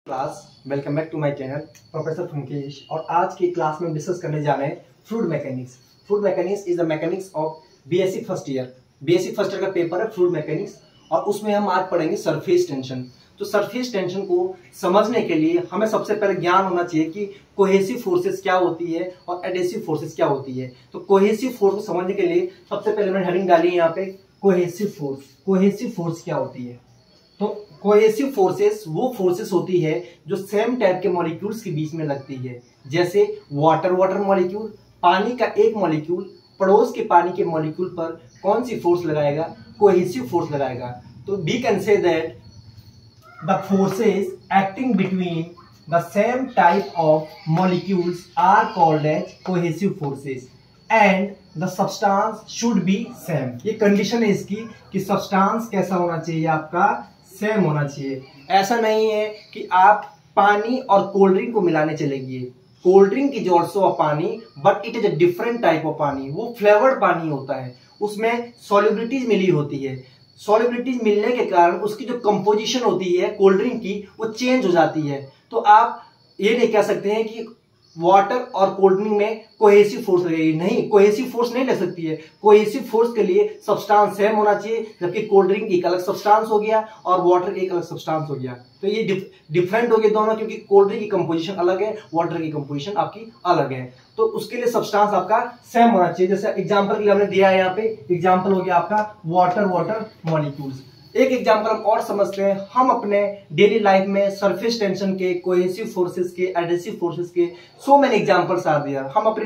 Class welcome back to my channel professor फंकेश। और आज की क्लास में डिस्कस करने जा रहे हैं fluid mechanics. Fluid mechanics is the mechanics of BSc first year. BSc first year का पेपर है फ्लूइड मैकेनिक्स, और उसमें हम आज पढ़ेंगे सरफेस टेंशन। तो सरफेस टेंशन को समझने के लिए हमें सबसे पहले ज्ञान होना चाहिए कि कोहेसिव फोर्सेस क्या होती है और एडेसिव फोर्सेस क्या होती है। तो कोहेसिव फोर्स को समझने के लिए सबसे पहले मैंने हेडिंग डाली है यहाँ पे कोहेसिव फोर्स। कोहेसिव फोर्स क्या होती है? तो कोहेसिव फोर्सेस वो फोर्सेस होती है जो सेम टाइप के मॉलिक्यूल्स के बीच में लगती है। जैसे वाटर मॉलिक्यूल, पानी का एक मॉलिक्यूल पड़ोस के पानी के मॉलिक्यूल पर कौन सी फोर्स लगाएगा? कोहेसिव फोर्स लगाएगा। तो we can say that the forces acting between the same type of molecules are called as cohesive forces and the substance should be same. ये कंडीशन है इसकी कि सब्सटेंस कैसा होना चाहिए? आपका सेम होना चाहिए। ऐसा नहीं है कि आप पानी और कोल्ड ड्रिंक को मिलाने चलेंगे। Cold drink is also a pani but it is a different type of pani. वो फ्लेवर्ड पानी होता है, उसमें सॉल्युबिलिटीज मिली होती है। सॉल्युबिलिटीज मिलने के कारण उसकी जो कंपोजिशन होती है कोल्ड ड्रिंक की वो चेंज हो जाती है। तो आप ये नहीं कह सकते हैं कि वाटर और कोल्ड ड्रिंक में कोहेसिव फोर्स लगेगी। नहीं, कोहेसिव फोर्स नहीं लग सकती है। कोहेसिव फोर्स के लिए सब्सटेंस सेम होना चाहिए, जबकि कोल्ड ड्रिंक एक अलग सब्सटेंस हो गया और वाटर एक अलग सब्सटेंस हो गया। तो ये डिफरेंट हो गए दोनों, क्योंकि कोल्ड ड्रिंक की कंपोजिशन अलग है, वाटर की कंपोजिशन आपकी अलग है। तो उसके लिए सब्सटेंस आपका सेम होना चाहिए। जैसे एग्जाम्पल के लिए हमने दिया है यहाँ पे, एग्जाम्पल हो गया आपका वाटर मॉलिक्यूल्स। एक एग्जांपल हम और समझते हैं। हम अपने डेली लाइफ में सरफेस टेंशन के, कोहेसिव फोर्सेस के, एडेसिव फोर्सेस के so many examples are there. हम अपनी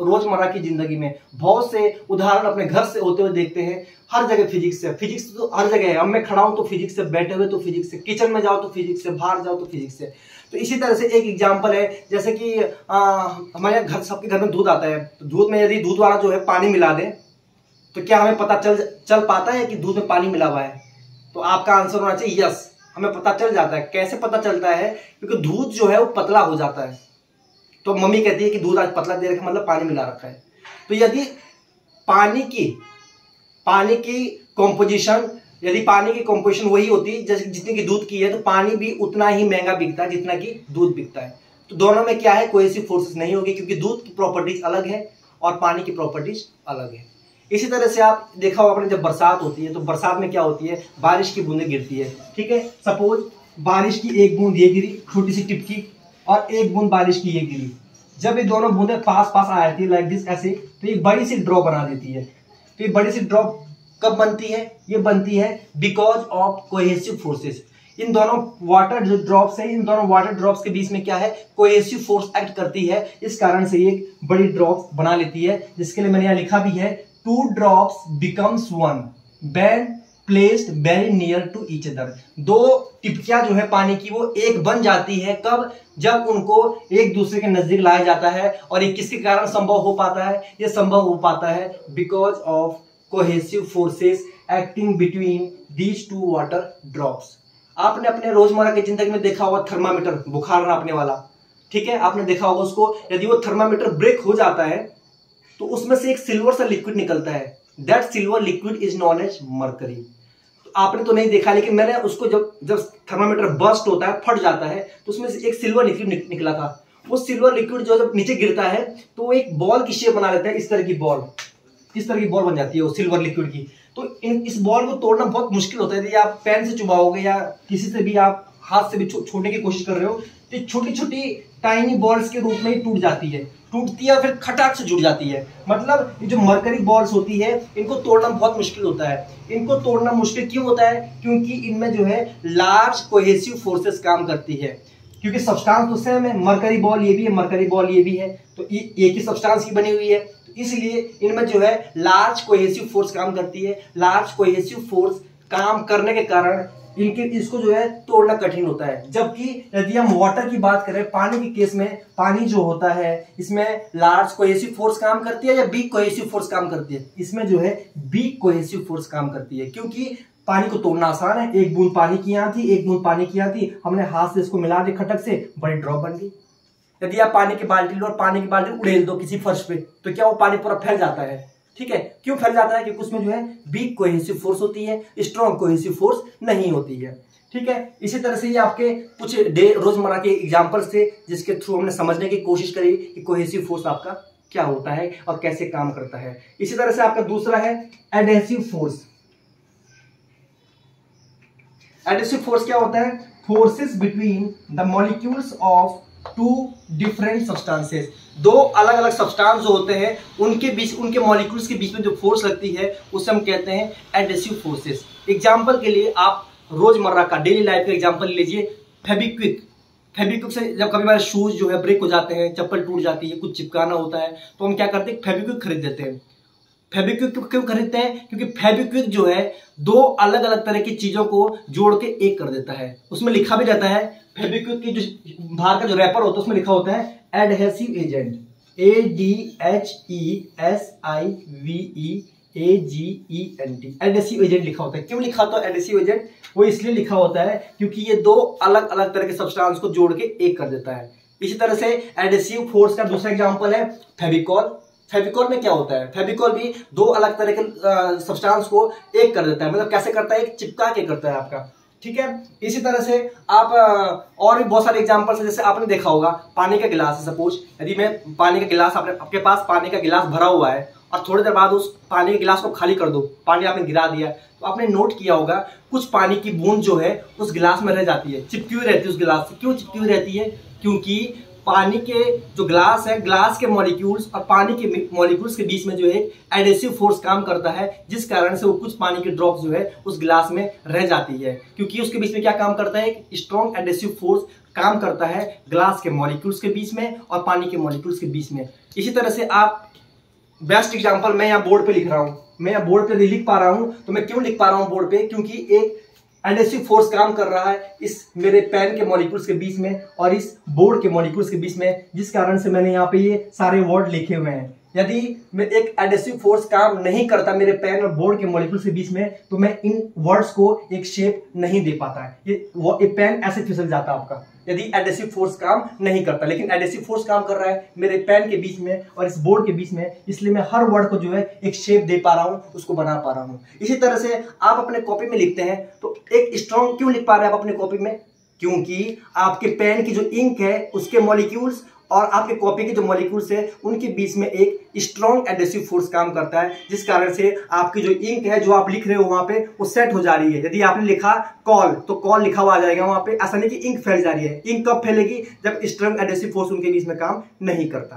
रोजमर्रा की जिंदगी में बहुत से उदाहरण अपने घर से होते हुए देखते हैं। हर जगह फिजिक्स है। फिजिक्स तो हर जगह है। अब मैं खड़ा हूं तो फिजिक्स से, बैठे हुए तो फिजिक्स से, किचन में जाओ तो फिजिक्स से, बाहर जाओ तो फिजिक्स से। तो इसी तरह से एक एग्जाम्पल है, जैसे कि हमारे घर, सबके घर में दूध आता है। तो दूध में यदि दूध वाला जो है पानी मिला दे तो क्या हमें पता चल पाता है कि दूध में पानी मिला हुआ है? तो आपका आंसर होना चाहिए यस, हमें पता चल जाता है। कैसे पता चलता है? क्योंकि दूध जो है वो पतला हो जाता है। तो मम्मी कहती है कि दूध आज पतला दे रखा, मतलब पानी मिला रखा है। तो यदि पानी की कंपोजिशन, यदि पानी की कंपोजिशन वही होती है जैसे जितनी की दूध की है, तो पानी भी उतना ही महंगा बिकता है जितना कि दूध बिकता है। तो दोनों में क्या है? कोहेसिव फोर्सेस नहीं होगी, क्योंकि दूध की प्रॉपर्टीज अलग है और पानी की प्रॉपर्टीज अलग है। इसी तरह से आप देखा होगा आपने, जब बरसात होती है तो बरसात में क्या होती है? बारिश की बूंदें गिरती है। ठीक है, सपोज बारिश की एक बूंद ये गिरी, छोटी सी टिपकी, और एक बूंद बारिश की ये गिरी। जब ये दोनों बूंदें पास आ जाती है लाइक दिस, ऐसे, तो ये बड़ी सी ड्रॉप बना देती है। तो ये बड़ी सी ड्रॉप कब बनती है? ये बनती है बिकॉज ऑफ कोहेसिव फोर्सेस। इन दोनों वाटर जो ड्रॉप्स है, इन दोनों वाटर ड्रॉप्स के बीच में क्या है? कोहेसिव फोर्स एक्ट करती है। इस कारण से ये बड़ी ड्रॉप्स बना लेती है, जिसके लिए मैंने यहाँ लिखा भी है, 2 drops becomes 1 when placed very near to each other। दो टिपकियां जो है पानी की वो एक बन जाती है। कब? जब उनको एक दूसरे के नजदीक लाया जाता है। और ये किसके कारण संभव हो पाता है? ये संभव हो पाता है because of cohesive forces acting between these 2 water drops. आपने अपने रोजमर्रा की जिंदगी में देखा होगा थर्मामीटर, बुखार नापने वाला। ठीक है, आपने देखा होगा उसको। यदि वो थर्मामीटर ब्रेक हो जाता है तो उसमें से एक सिल्वर सा लिक्विड निकलता है। That silver liquid is known as mercury. तो आपने तो नहीं देखा, लेकिन मैंने उसको जब थर्मामीटर बर्स्ट होता है, फट जाता है, तो उसमें से एक सिल्वर लिक्विड निकला था। वो सिल्वर लिक्विड जो जब नीचे गिरता है तो वो एक बॉल की शेप बना लेता है। इस तरह की बॉल बन जाती है वो सिल्वर लिक्विड की। तो इस बॉल को तोड़ना बहुत मुश्किल होता है। यदि आप पेन से चुबाओगे या किसी से भी आप हाथ से भी छोड़ने की कोशिश कर रहे हो, तो छोटी छोटी टाइनी बॉल्स के रूप में ही टूटती है, फिर खटाक से जुड़ जाती है। मतलब ये जो मरकरी बॉल्स होती है, इनको तोड़ना बहुत मुश्किल होता है। इनको तोड़ना मुश्किल क्यों होता है? क्योंकि इनमें जो है लार्ज कोहेसिव फोर्सेस काम करती है। क्योंकि सब्सटेंस तो सेम है, मरकरी बॉल ये भी है, मरकरी बॉल ये भी है, तो एक ही सब्सटेंस की बनी हुई है। तो इसलिए इनमें जो है लार्ज कोहेसिव फोर्स काम करती है। लार्ज कोहेसिव फोर्स काम करने के कारण इसको जो है तोड़ना कठिन होता है। जबकि यदि हम वाटर की बात करें, पानी के केस में, पानी जो होता है इसमें लार्ज कोहेसिव फोर्स काम करती है या वीक कोहेसिव फोर्स काम करती है? इसमें जो है वीक कोहेसिव फोर्स काम करती है, क्योंकि पानी को तोड़ना आसान है। एक बूंद पानी की यहाँ थी, एक बूंद पानी की यहाँ थी, हमने हाथ से इसको मिला दिया खटक से, बड़ी ड्रॉप बन गई। यदि आप पानी की बाल्टी लो और पानी की बाल्टी उड़ेल दो किसी फर्श पे, तो क्या वो पानी पूरा फैल जाता है? ठीक है, क्यों फैल जाता है? क्योंकि उसमें जो है वीक कोहेसिव फोर्स होती है, स्ट्रॉन्ग कोहेसिव फोर्स नहीं होती है। ठीक है। इसी तरह से ये आपके कुछ रोजमर्रा के एग्जांपल्स थे जिसके थ्रू हमने समझने की कोशिश करी कि कोहेसिव फोर्स आपका क्या होता है और कैसे काम करता है। इसी तरह से आपका दूसरा है एडहेसिव फोर्स। एडहेसिव फोर्स क्या होता है? Forces between the molecules of two different substances. दो अलग अलग सब्सटेंस जो होते हैं उनके बीच, उनके मॉलिक्यूल्स के बीच में जो फोर्स लगती है उसे हम कहते हैं एडहेसिव फोर्सेस। एग्जांपल के लिए आप रोजमर्रा का डेली लाइफ का एग्जांपल लीजिए, फेविक्विक। फेविक्विक से जब कभी हमारे शूज जो है ब्रेक हो जाते हैं, चप्पल टूट जाती है, कुछ चिपकाना होता है तो हम क्या करते हैं? फेविक्विक खरीद देते हैं। फेविक्विक क्यों खरीदते हैं? क्योंकि फेविक्विक जो है दो अलग अलग तरह की चीजों को जोड़ के एक कर देता है। उसमें लिखा भी रहता है, फेविक्विक की जो बाहर का जो रैपर होता है उसमें लिखा होता है adhesive agent, ADHESIVEAGENT, adhesive agent लिखा होता है। क्यों लिखा होता है एडहेसिव एजेंट? वो इसलिए लिखा होता है क्योंकि ये दो अलग अलग तरह के सब्सटेंस को जोड़ के एक कर देता है। इसी तरह से एडहेसिव फोर्स का दूसरा एग्जांपल है फेविकॉल। फेविकॉल में क्या होता है? फेविकॉल भी दो अलग तरह के सब्सटेंस को एक कर देता है। मतलब कैसे करता है? एक चिपका के करता है आपका, ठीक है। इसी तरह से आप और भी बहुत सारे एग्जांपल्स हैं। जैसे आपने देखा होगा पानी का गिलास है, सपोज यदि मैं पानी का गिलास, आपके पास पानी का गिलास भरा हुआ है और थोड़ी देर बाद उस पानी के गिलास को खाली कर दो, पानी आपने गिरा दिया, तो आपने नोट किया होगा कुछ पानी की बूंद जो है उस गिलास में रह जाती है, चिपकी हुई रहती है उस गिलास से। क्यों चिपकी हुई रहती है? क्योंकि पानी के जो ग्लास है, ग्लास के मॉलिक्यूल्स और पानी के मॉलिक्यूल्स के बीच में जो है एडहेसिव फोर्स काम करता है, जिस कारण से वो कुछ पानी के ड्रॉप्स जो है उस ग्लास में रह जाती है। क्योंकि उसके बीच में क्या काम करता है? एक स्ट्रॉन्ग एडहेसिव फोर्स काम करता है ग्लास के मॉलिक्यूल्स के बीच में और पानी के मॉलिक्यूल्स के बीच में। इसी तरह से आप बेस्ट एग्जांपल मैं यहाँ बोर्ड पे लिख रहा हूं, मैं यहाँ बोर्ड पे नहीं लिख पा रहा हूं, तो मैं क्यों लिख पा रहा हूं बोर्ड पे? क्योंकि एक एडहेसिव फोर्स काम कर रहा है इस मेरे पेन के मॉलिक्यूल्स के बीच में और इस बोर्ड के मॉलिक्यूल्स के बीच में, जिस कारण से मैंने यहाँ पे ये सारे वर्ड लिखे हुए हैं। यदि मैं एक एडहेसिव फोर्स काम नहीं करता मेरे पेन और बोर्ड के मॉलिक्यूल्स के बीच में, तो मैं इन वर्ड्स को एक शेप नहीं दे पाता है, ये पेन ऐसे फिसल जाता आपका यदि एडहेसिव फोर्स काम नहीं करता। लेकिन एडहेसिव फोर्स काम कर रहा है मेरे पेन के बीच में और इस बोर्ड के बीच में, इसलिए मैं हर वर्ड को जो है एक शेप दे पा रहा हूं, उसको बना पा रहा हूं। इसी तरह से आप अपने कॉपी में लिखते हैं तो एक स्ट्रॉन्ग क्यों लिख पा रहे हैं आप अपने कॉपी में? क्योंकि आपके पेन की जो इंक है उसके मॉलिक्यूल्स और आपके कॉपी के जो मॉलिक्यूल्स है उनके बीच में एक स्ट्रॉन्ग एडहेसिव फोर्स काम करता है, जिस कारण से आपकी जो इंक है जो आप लिख रहे हो वहां पे वो सेट हो जा रही है। यदि आपने लिखा कॉल तो कॉल लिखा हुआ आ जाएगा वहां पे, ऐसा नहीं कि इंक फैल जा रही है। इंक कब फैलेगी? जब स्ट्रॉन्ग एडहेसिव फोर्स उनके बीच में काम नहीं करता।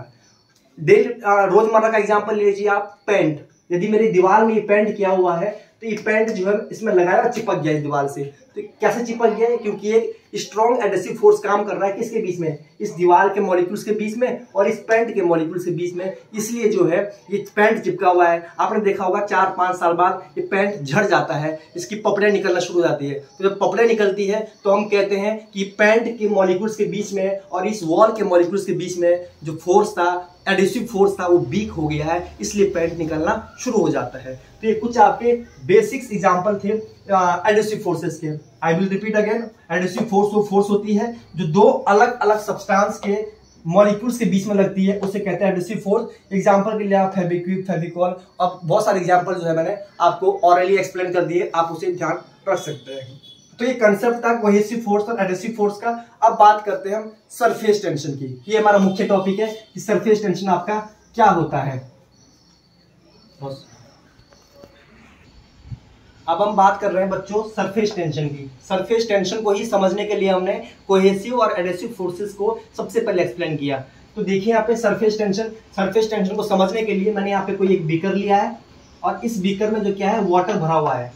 रोजमर्रा का एग्जाम्पल ले लीजिए आप, पेंट। यदि मेरी दीवार में ये पेंट किया हुआ है तो ये पेंट जो है इसमें लगाया चिपक गया इस दीवार से। तो कैसे चिपक गया है? क्योंकि एक स्ट्रॉन्ग एडहेसिव फोर्स काम कर रहा है किसके बीच में? इस दीवार के मॉलिक्यूल्स के बीच में और इस पेंट के मॉलिक्यूल्स के बीच में, इसलिए जो है ये पेंट चिपका हुआ है। आपने देखा होगा 4-5 साल बाद ये पेंट झड़ जाता है, इसकी पपड़े निकलना शुरू हो जाती है। तो जब पपड़े निकलती है तो हम कहते हैं कि पेंट के मॉलिक्यूल्स के बीच में और इस वॉल के मॉलिक्यूल्स के बीच में जो फोर्स था, एडहेसिव फोर्स था, वो वीक हो गया है, इसलिए पेंट निकलना शुरू हो जाता है। तो ये कुछ आपके बेसिक्स एग्जांपल थे एडहेसिव फोर्सेस के। I will repeat again, adhesive force वो फोर्स होती है जो दो अलग अलग सब्सटेंस के मॉलिक्यूल्स के बीच में लगती है, उसे कहते हैं एडहेसिव फोर्स। एग्जांपल के लिए आप फेविक्विक, फेविकॉल, अब बहुत सारे एग्जांपल जो है मैंने आपको ऑरली एक्सप्लेन कर दिए, आप उसे ध्यान रख सकते हैं। तो ये कंसेप्ट था कोहेसिव फोर्स और एडहेसिव फोर्स का। अब बात करते हैं हम सरफेस टेंशन की। ये हमारा मुख्य टॉपिक है कि सरफेस टेंशन आपका क्या होता है। अब हम बात कर रहे हैं बच्चों सरफेस टेंशन की। सरफेस टेंशन को ही समझने के लिए हमने कोहेसिव और एडहेसिव फोर्सेस को सबसे पहले एक्सप्लेन किया। तो देखिए यहाँ पे सरफेस टेंशन को समझने के लिए मैंने यहाँ पे कोई एक बीकर लिया है और इस बीकर में जो क्या है वाटर भरा हुआ है।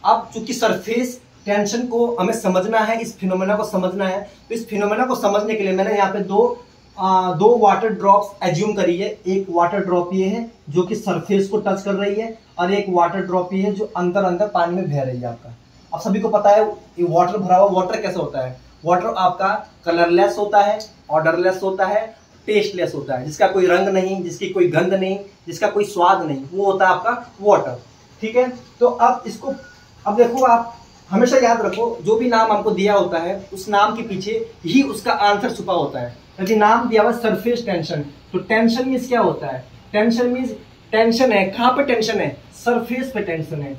अब चूंकि सरफेस टेंशन को हमें समझना है, इस फिनोमेना को समझना है, तो इस फिनोमेना को समझने के लिए मैंने यहाँ पे दो वाटर ड्रॉप्स एज्यूम करी है। एक वाटर ड्रॉप ये है जो कि सरफेस को टच कर रही है और एक वाटर ड्रॉप ये है जो अंदर अंदर पानी में बह रही है आपका। अब सभी को पता है ये वाटर भरा हुआ, वाटर कैसे होता है? वाटर आपका कलरलेस होता है, ऑर्डरलेस होता है, टेस्टलेस होता है, जिसका कोई रंग नहीं, जिसकी कोई गंध नहीं, जिसका कोई स्वाद नहीं, वो होता है आपका वाटर। ठीक है, तो अब देखो, आप हमेशा याद रखो जो भी नाम हमको दिया होता है उस नाम के पीछे ही उसका आंसर छुपा होता है। यदि नाम दिया हुआ सरफेस टेंशन, तो टेंशन मीन्स क्या होता है? टेंशन मीन्स टेंशन है, कहाँ पे टेंशन है? सरफेस पे टेंशन है।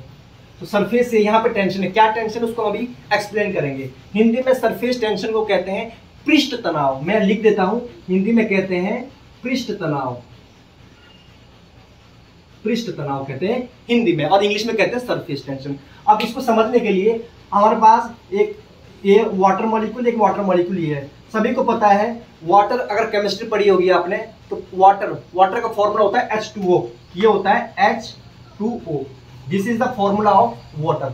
तो सरफेस से यहाँ पे टेंशन है, क्या टेंशन उसको अभी एक्सप्लेन करेंगे। हिंदी में सरफेस टेंशन को कहते हैं पृष्ठ तनाव। मैं लिख देता हूं, हिंदी में कहते हैं पृष्ठ तनाव, पृष्ठ तनाव कहते हैं हिंदी में, और इंग्लिश में कहते हैं सरफेस टेंशन। अब इसको समझने के लिए हमारे पास एक ये वाटर मॉलिक्यूल, एक वाटर मॉलिक्यूल ये है। सभी को पता है वाटर, अगर केमिस्ट्री पढ़ी होगी आपने तो वाटर का फॉर्मूला होता है H2O, ये होता है H2O, this is the formula of water.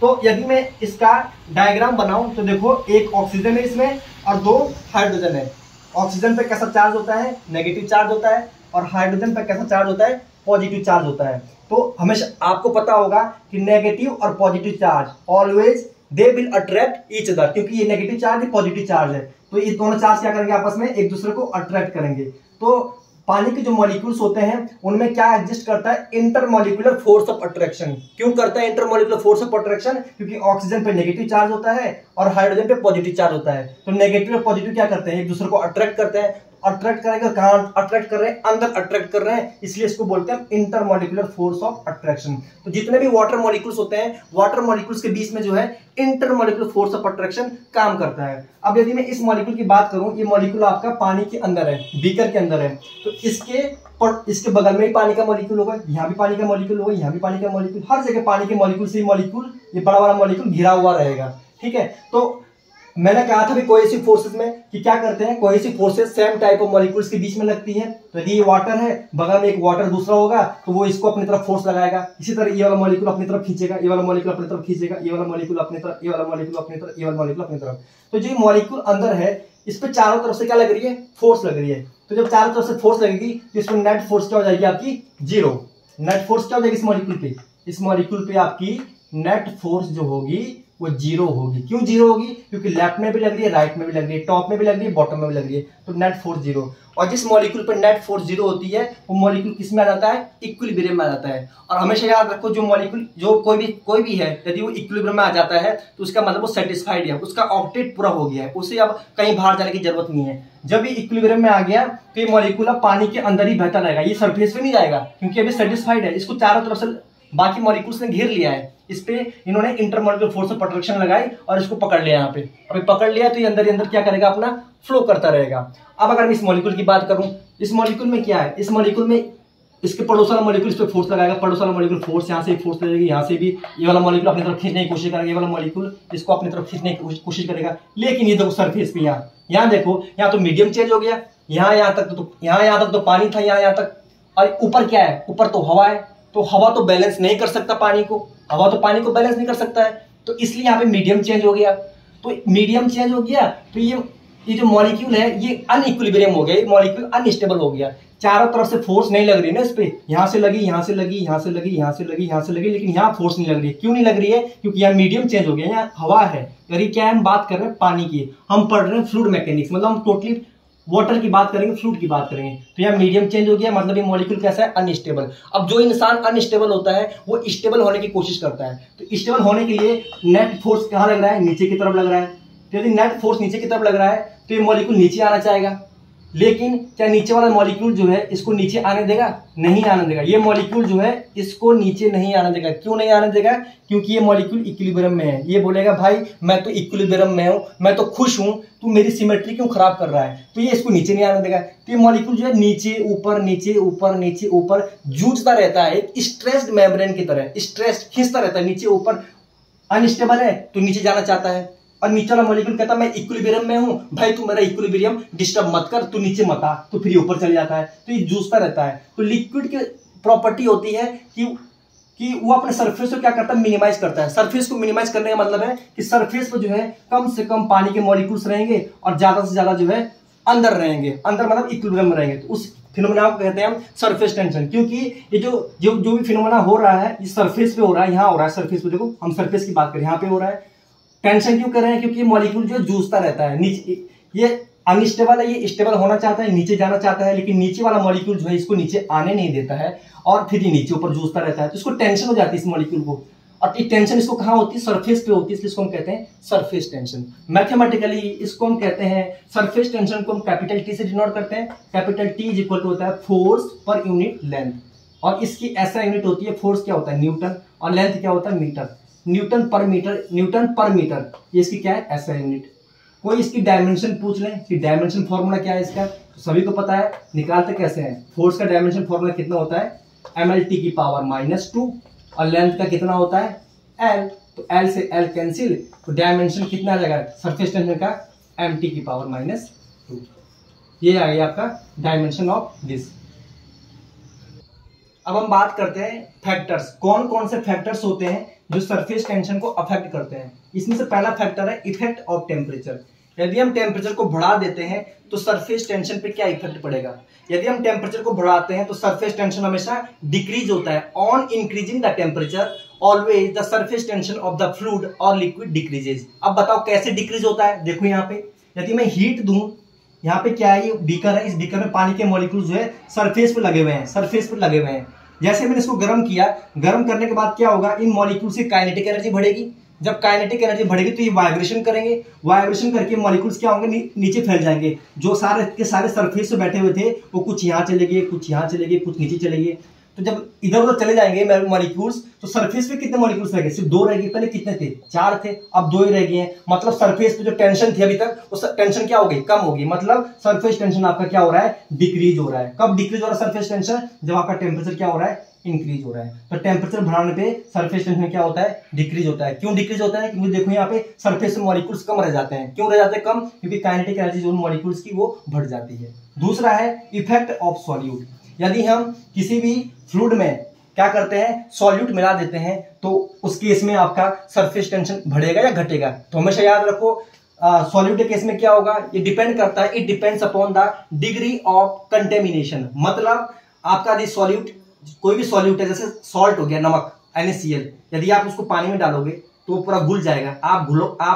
तो यदि मैं इसका डायग्राम बनाऊं तो देखो एक ऑक्सीजन है इसमें और दो हाइड्रोजन है। ऑक्सीजन पे कैसा चार्ज होता है, नेगेटिव चार्ज होता है, और हाइड्रोजन पे कैसा चार्ज होता है, पॉजिटिव चार्ज होता है। तो हमेशा आपको पता होगा कि नेगेटिव और positive charge always they will attract each other, क्योंकि ये नेगेटिव चार्ज है, पॉजिटिव चार्ज है, तो ये दोनों चार्ज क्या करेंगे, आपस में एक दूसरे को अट्रैक्ट करेंगे। तो पानी के जो मॉलिक्यूल्स होते हैं उनमें क्या एग्जिस्ट करता है, इंटरमॉलिक्यूलर फोर्स ऑफ अट्रैक्शन। क्यों करता है इंटरमॉलिक्यूलर फोर्स ऑफ अट्रैक्शन, क्योंकि ऑक्सीजन पे नेगेटिव चार्ज होता है और हाइड्रोजन पे पॉजिटिव चार्ज होता है। तो नेगेटिव और पॉजिटिव क्या करते हैं, एक दूसरे को अट्रैक्ट करते हैं। अट्रैक्ट करेंगे, कहाँ अट्रैक्ट कर रहे हैं, अंदर अट्रैक्ट कर रहे हैं, इसलिए इसको बोलते हैं इंटरमॉलिक्यूलर फोर्स ऑफ अट्रैक्शन। तो जितने भी वाटर मॉलिक्यूल्स होते हैं, वाटर मॉलिक्यूल्स के बीच में जो है इंटरमॉलिक्यूलर फोर्स ऑफ अट्रैक्शन काम करता है। अब यदि मैं इस मॉलिक्यूल की बात करूं, ये मॉलिक्यूल आपका पानी के अंदर है, बीकर के अंदर है, तो इसके बगल में ही पानी का मॉलिक्यूल होगा, यहाँ भी पानी का मॉलिक्यूल होगा, यहाँ भी पानी का मॉलिक्यूल, हर जगह पानी के मॉलिक्यूल से मॉलिक्यूल, ये बड़ा वाला मॉलिक्यूल घिरा हुआ रहेगा। ठीक है, तो मैंने कहा था भी कोहेसिव फोर्सेस में कि क्या करते हैं, cohesive forces same type of molecules के बीच में लगती है। तो यदि ये वाटर है, बगल में एक वाटर दूसरा होगा, तो वो इसको अपनी तरफ फोर्स लगाएगा। इसी तरह ये वाला मॉलिक्यूल अपनी तरफ खींचेगा, ये वाला मॉलिक्यूल अपनी तरफ खींचेगा, ये वाला मॉलिक्यूल अपनी तरफ, ये वाला मॉलिक्यूल अपनी तरफ, ये वाला मॉलिक्यूल अपनी तरफ। तो जो मॉलिक्यूल अंदर है, इस पे चारों तरफ से क्या लग रही है, फोर्स लग रही है। तो जब चारों तरफ से फोर्स लगेगी तो इसमें नेट फोर्स क्या हो जाएगी, आपकी जीरो। नेट फोर्स क्या हो जाएगी इस मॉलिक्यूल पे, इस मॉलिक्यूल पे आपकी नेट फोर्स जो होगी वो जीरो होगी। क्यों जीरो होगी, क्योंकि लेफ्ट में भी लग रही है, राइट में भी लग रही है, टॉप में भी लग रही है, बॉटम में भी लग रही है, तो नेट फोर्स जीरो। और जिस मॉलिक्यूल पर नेट फोर्स जीरो होती है वो मॉलिक्यूल किस में आ जाता है, इक्विलिब्रियम में आ जाता है। और हमेशा याद रखो जो मॉलिक्यूल जो कोई भी है, यदि वो इक्विलिब्रियम में आ जाता है तो उसका मतलब वो सेटिस्फाइड है, उसका ऑक्टेट पूरा हो गया है, उसे अब कहीं बाहर जाने की जरूरत नहीं है। जब ये इक्विलिब्रियम में आ गया तो ये मॉलिक्यूल अब पानी के अंदर ही बहता रहेगा, ये सरफेस पे नहीं जाएगा, क्योंकि अभी सेटिस्फाइड है, इसको चारों तरफ से बाकी मॉलिक्यूल्स ने घेर लिया है। इस पे इन्होंने इंटरमॉलिक्यूलर फोर्स ऑफ अट्रैक्शन लगाई और इसको पकड़ लिया। यहाँ पे अभी पकड़ लिया तो ये अंदर ही अंदर क्या करेगा, अपना फ्लो करता रहेगा। अब अगर मैं इस मॉलिक्यूल की बात करूं, इस मॉलिक्यूल में क्या है, इस मॉलिक्यूल में इसके पड़ोस वाला मॉलिक्यूल इस पे फोर्स लगाएगा, पड़ोस वाला मॉलिक्यूल फोर्स यहाँ से फोर्स लगेगी, यहाँ से भी ये वाला मॉलिक्यूल अपनी तरफ खींचने की कोशिश करेगा, ये वाला मॉलिक्यूल इसको अपनी तरफ खींचने की कोशिश करेगा। लेकिन ये देखो सरफेस पे यहाँ देखो, यहाँ तो मीडियम चेंज हो गया, यहाँ तक तो पानी था, यहाँ तक, और ऊपर क्या है, ऊपर तो हवा है, तो हवा तो बैलेंस नहीं कर सकता पानी को, हवा तो पानी को बैलेंस नहीं कर सकता है, तो इसलिए यहाँ पे मीडियम चेंज हो गया। तो मीडियम चेंज हो गया तो ये जो मॉलिक्यूल है ये अनइक्विलिब्रियम हो गया, ये मॉलिक्यूल अनस्टेबल हो गया। चारों तरफ से फोर्स नहीं लग रही ना इस पे, यहाँ से लगी, यहाँ से लगी, यहाँ से लगी, यहाँ से लगी, यहाँ से लगी, लेकिन यहाँ फोर्स नहीं लग रही है। क्यों नहीं लग रही है, क्योंकि यहाँ मीडियम चेंज हो गया, यहाँ हवा है। अरे क्या है, हम बात कर रहे हैं पानी की, हम पढ़ रहे हैं फ्लूइड मैकेनिक्स, मतलब हम टोटली वाटर की बात करेंगे, फ्लूइड की बात करेंगे। तो यहाँ मीडियम चेंज हो गया, मतलब ये मॉलिक्यूल कैसा है, अनस्टेबल। अब जो इंसान अनस्टेबल होता है वो स्टेबल होने की कोशिश करता है, तो स्टेबल होने के लिए नेट फोर्स कहाँ लग रहा है, नीचे की तरफ लग रहा है। तो यदि नेट फोर्स नीचे की तरफ लग रहा है तो ये मॉलिक्यूल नीचे आना चाहेगा, लेकिन क्या नीचे वाला मॉलिक्यूल जो है इसको नीचे आने देगा, नहीं आने देगा। ये मॉलिक्यूल जो है इसको नीचे नहीं आने देगा। क्यों नहीं आने देगा, क्योंकि ये मॉलिक्यूल इक्विलिब्रियम में है। ये बोलेगा भाई मैं तो इक्विलिब्रियम में हूं, मैं तो खुश हूं, तू मेरी सिमेट्री क्यों खराब कर रहा है, तो ये इसको नीचे नहीं आने देगा। तो ये मॉलिक्यूल जो है नीचे ऊपर नीचे ऊपर नीचे ऊपर जूझता रहता है, एक स्ट्रेस्ड मेम्ब्रेन की तरह स्ट्रेस खींचता रहता है नीचे ऊपर। अनस्टेबल है तो नीचे जाना चाहता है, और नीचे वाला मॉलिक्यूल कहता है मैं इक्विलिब्रियम में हूं, भाई तू मेरा इक्विलिब्रियम डिस्टर्ब मत कर, तू नीचे मत आ, तो फिर ऊपर चल जाता है। तो ये जूझता रहता है। तो लिक्विड की प्रॉपर्टी होती है कि वो अपने सरफेस को क्या करता है, मिनिमाइज करता है। सरफेस को मिनिमाइज करने का मतलब है कि सरफेस पर जो है कम से कम पानी के मॉलिक्यूल्स रहेंगे और ज्यादा से ज्यादा जो है अंदर रहेंगे, अंदर मतलब इक्विलिब्रियम में रहेंगे। तो उस फिनोमेना को कहते हैं हम सरफेस टेंशन, क्योंकि ये जो भी फिनोमेना हो रहा है ये सरफेस पे हो रहा है, यहाँ हो रहा है सरफेस पे। देखो हम सरफेस की बात करें, यहाँ पे हो रहा है। टेंशन क्यों कर रहे हैं, क्योंकि मॉलिक्यूल जो जूझता रहता है नीचे, ये अनस्टेबल है, ये स्टेबल होना चाहता है, नीचे जाना चाहता है, लेकिन नीचे वाला मॉलिक्यूल जो है इसको नीचे आने नहीं देता है और फिर ये नीचे ऊपर जूझता रहता है। तो इसको टेंशन हो जाती है इस मॉलिक्यूल को, और ये टेंशन इसको कहाँ होती है, सरफेस पे होती है, इसलिए इसको हम कहते हैं सरफेस टेंशन। मैथमेटिकली इसको हम कहते हैं सरफेस टेंशन को हम कैपिटल टी से डिनोट करते हैं। Capital T is equal to होता है फोर्स पर यूनिट लेंथ, और इसकी ऐसा यूनिट होती है, फोर्स क्या होता है न्यूटन, और लेंथ क्या होता है मीटर, न्यूटन पर मीटर, ये इसकी क्या है एसआई यूनिट। कोई इसकी डायमेंशन पूछ लें कि डायमेंशन फॉर्मूला क्या है इसका, तो सभी को पता है, निकालते कैसे हैं। फोर्स का डायमेंशन फॉर्मूला कितना होता है mlt की पावर -2 और लेंथ का कितना होता है l, तो l से l कैंसिल, तो डायमेंशन कितना आ जाएगा सरफेस टेंशन का mt की पावर -2। ये आ गया आपका डायमेंशन ऑफ दिस। अब हम बात करते हैं फैक्टर्स, कौन कौन से फैक्टर्स होते हैं जो सरफेस टेंशन को अफेक्ट करते हैं। इसमें से पहला फैक्टर है इफेक्ट ऑफ टेम्परेचर। यदि हम टेम्परेचर को बढ़ा देते हैं तो सरफेस टेंशन पे क्या इफेक्ट पड़ेगा। यदि हम टेम्परेचर को बढ़ाते हैं तो सरफेस टेंशन हमेशा डिक्रीज होता है। On increasing the temperature always the surface tension of the fluid और लिक्विड डिक्रीजेज। अब बताओ कैसे डिक्रीज होता है। देखो यहाँ पे यदि मैं हीट दूं, यहाँ पे क्या है ये बीकर है, इस बीकर में पानी के मॉलिक्यूल्स जो है सरफेस पे लगे हुए हैं। जैसे मैंने इसको गर्म किया, गर्म करने के बाद क्या होगा, इन मॉलिक्यूल्स की काइनेटिक एनर्जी बढ़ेगी। जब काइनेटिक एनर्जी बढ़ेगी तो ये वाइब्रेशन करेंगे, वाइब्रेशन करके मॉलिक्यूल्स क्या होंगे नीचे फैल जाएंगे। जो सारे के सारे सरफेस पे बैठे हुए थे वो कुछ यहाँ चले गए, कुछ यहाँ चले गए, कुछ नीचे चले गए। तो जब इधर उधर चले जाएंगे मॉलिक्यूल्स तो सरफेस पे कितने मॉलिक्यूल्स रह गए, सिर्फ 2 रह गए। पहले कितने थे 4 थे, अब 2 ही रह गए हैं। मतलब सरफेस पे जो टेंशन थी अभी तक उस टेंशन क्या हो गई, कम होगी। मतलब सरफेस टेंशन आपका क्या हो रहा है, डिक्रीज हो रहा है। कब डिक्रीज हो रहा है सरफेस टेंशन, जब आपका टेम्परेचर क्या हो रहा है इंक्रीज हो रहा है। तो टेम्परेचर बढ़ाने पे सरफेस टेंशन क्या होता है डिक्रीज होता है। क्यों डिक्रीज होता है, क्योंकि देखो यहाँ पे सरफेस में मॉलिक्यूल्स कम रह जाते हैं। क्यों रह जाते हैं कम, क्योंकि काइनेटिक एनर्जी जो मॉलिक्यूल्स की वो बढ़ जाती है। दूसरा है इफेक्ट ऑफ सॉल्यूट। यदि हम किसी भी फ्लूइड में क्या करते हैं सॉल्यूट मिला देते हैं तो उस केस में आपका सरफेस टेंशन बढ़ेगा या घटेगा। तो हमेशा याद रखो सॉल्यूट के केस में क्या होगा, ये डिपेंड करता है, it depends upon the degree of contamination. मतलब आपका यदि सॉल्यूट, कोई भी सॉल्यूट है, जैसे सॉल्ट हो गया नमक NaCl, यदि आप उसको पानी में डालोगे तो वो पूरा घुल जाएगा। आप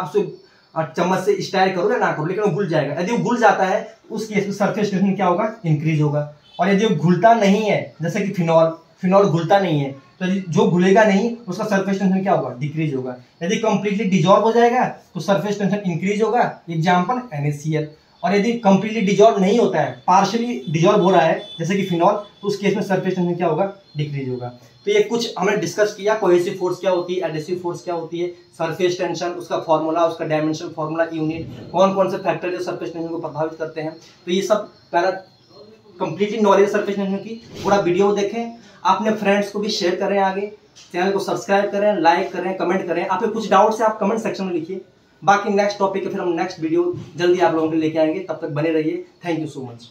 उसे चम्मच से स्टाइल करो या ना करो, लेकिन वो घुल जाएगा। यदि वो घुल जाता है उस केस में सरफेस टेंशन क्या होगा इंक्रीज होगा। और यदि वो घुलता नहीं है, जैसे कि फिनॉल घुलता नहीं है, तो जो घुलेगा नहीं उसका सरफेस टेंशन क्या होगा डिक्रीज होगा। यदि कंप्लीटली डिजॉल्व हो जाएगा तो सरफेस टेंशन इंक्रीज होगा, एग्जांपल NaCl। और यदि कंप्लीटली डिजॉल्व नहीं होता है, पार्शियली डिजॉल्व हो रहा है जैसे कि फिनॉल, तो उस केस में सरफेस टेंशन क्या होगा डिक्रीज होगा। तो ये कुछ हमने डिस्कस किया, कोहेसिव फोर्स क्या होती है, एडहेसिव फोर्स क्या होती है, सरफेस टेंशन, उसका फॉर्मूला, उसका डायमेंशन फॉर्मूला, यूनिट, कौन कौन से फैक्टर जो सरफेस टेंशन को प्रभावित करते हैं। तो ये सब पहला कंप्लीटली नॉलेज सरफेस टेंशन की पूरा वीडियो देखें, अपने फ्रेंड्स को भी शेयर करें, आगे चैनल को सब्सक्राइब करें, लाइक करें, कमेंट करें। आपके कुछ डाउट्स है आप कमेंट सेक्शन में लिखिए। बाकी नेक्स्ट टॉपिक है, फिर हम नेक्स्ट वीडियो जल्दी आप लोगों के लिए लेके आएंगे। तब तक बने रहिए। Thank you so much.